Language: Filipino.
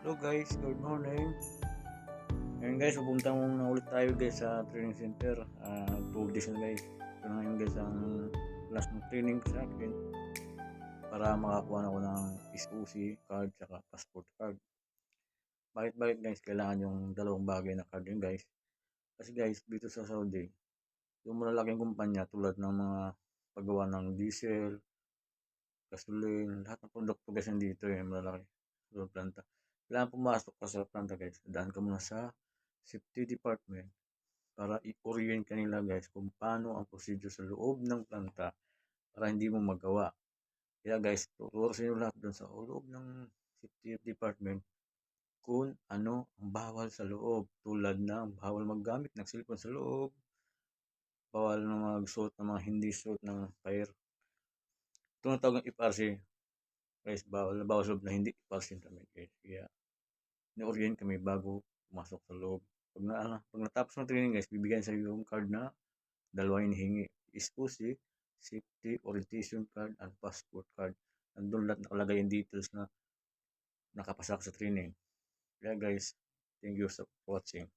Hello guys, good morning. Ngayon guys, pupunta muna ulit tayo guys sa training center. 2 days na guys. Ito na ngayon guys ang last ng training sa akin para makakuha na ako ng SOC card at passport card. Bakit guys kailangan yung dalawang bagay na card yun guys? Kasi guys, dito sa Saudi, yung malalaking kumpanya tulad ng mga paggawa ng diesel, gasoline, lahat ng produkto guys nandito malalaki sa planta. Kailangan pumasok ka sa planta guys. Daan ka muna sa safety department para i-orient ka nila guys kung paano ang procedure sa loob ng planta para hindi mo magawa. Kaya guys, tuturusin nyo lahat dun sa loob ng safety department kung ano ang bawal sa loob. Tulad ng bawal maggamit ng cellphone sa loob, bawal na magsuot ng mga hindi suot ng fire. Ito na tawag ng FRC. Guys, bawal sa loob na hindi FRC kami guys. Kaya, ni-orient kami bago pumasok sa loob. Pag natapos ng training guys, bibigyan sa yung card na dalawa hinihingi. SOC, Safety Orientation Card, and Passport Card. Nandun lahat nakalagay yung details na nakapasa sa training. Kaya guys, thank you for watching.